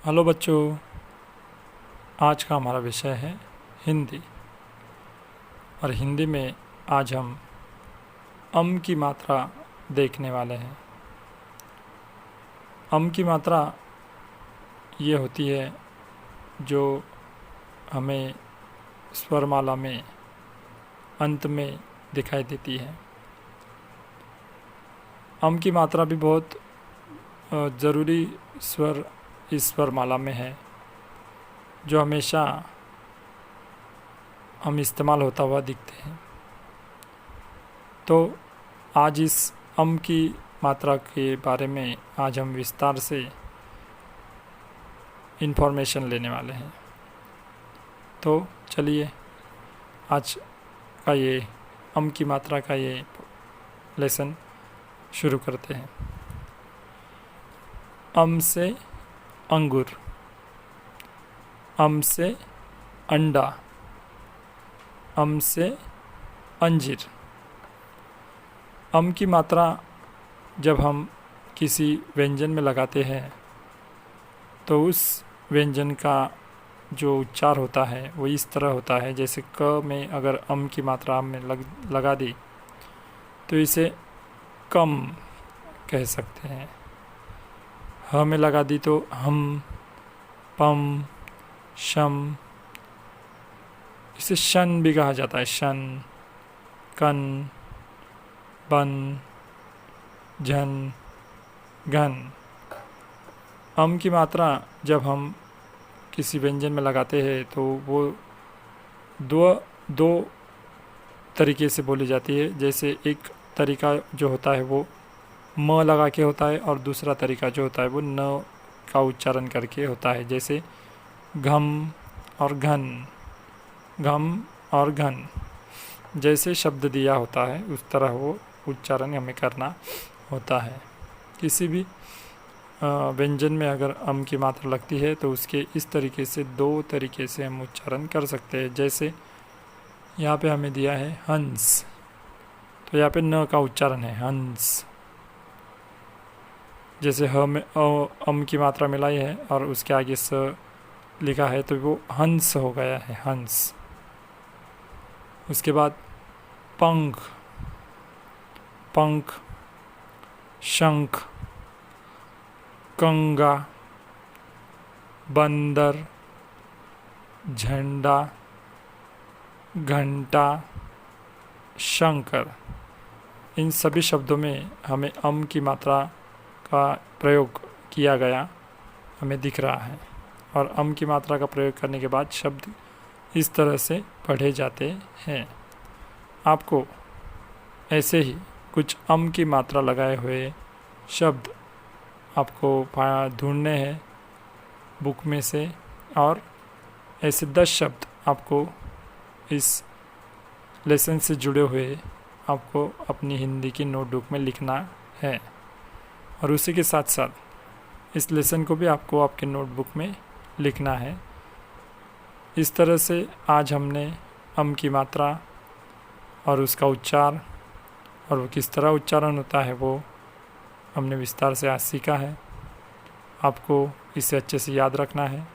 Hello बच्चों, आज का हमारा विषय है हिंदी। और हिंदी में आज हम अम की मात्रा देखने वाले हैं। अम की मात्रा ये होती है जो हमें स्वरमाला में अंत में दिखाई देती है। अम की मात्रा भी बहुत ज़रूरी स्वर इस स्वरमाला में है, जो हमेशा हम इस्तेमाल होता हुआ दिखते हैं। तो आज इस अम की मात्रा के बारे में आज हम विस्तार से इन्फॉर्मेशन लेने वाले हैं। तो चलिए आज का ये अम की मात्रा का ये लेसन शुरू करते हैं। अम से अंगूर, अम से अंडा, अम से अंजीर। अम की मात्रा जब हम किसी व्यंजन में लगाते हैं तो उस व्यंजन का जो उच्चार होता है वो इस तरह होता है, जैसे क में अगर अम की मात्रा में लगा दी तो इसे कम कह सकते हैं। ह में लगा दी तो हम, पम, शम। इसे शन भी कहा जाता है, शन, कन, बन, झन, घन। अम की मात्रा जब हम किसी व्यंजन में लगाते हैं तो वो दो तरीके से बोली जाती है। जैसे एक तरीका जो होता है वो म लगा के होता है और दूसरा तरीका जो होता है वो न का उच्चारण करके होता है। जैसे घम और घन, घम और घन, जैसे शब्द दिया होता है उस तरह वो उच्चारण हमें करना होता है। किसी भी व्यंजन में अगर अम की मात्रा लगती है तो उसके इस तरीके से दो तरीके से हम उच्चारण कर सकते हैं। जैसे यहाँ पे हमें दिया है हंस, तो यहाँ पे न का उच्चारण है हंस। जैसे ह में अम की मात्रा मिलाई है और उसके आगे स लिखा है तो वो हंस हो गया है, हंस। उसके बाद पंख, पंख, शंख, कंगा, बंदर, झंडा, घंटा, शंकर। इन सभी शब्दों में हमें अम की मात्रा का प्रयोग किया गया हमें दिख रहा है। और अम की मात्रा का प्रयोग करने के बाद शब्द इस तरह से पढ़े जाते हैं। आपको ऐसे ही कुछ अम की मात्रा लगाए हुए शब्द आपको ढूंढने हैं बुक में से, और ऐसे 10 शब्द आपको इस लेसन से जुड़े हुए आपको अपनी हिंदी की नोटबुक में लिखना है। और उसी के साथ साथ इस लेसन को भी आपको आपके नोटबुक में लिखना है। इस तरह से आज हमने अम की मात्रा और उसका उच्चार और वो किस तरह उच्चारण होता है वो हमने विस्तार से आज सीखा है। आपको इसे अच्छे से याद रखना है।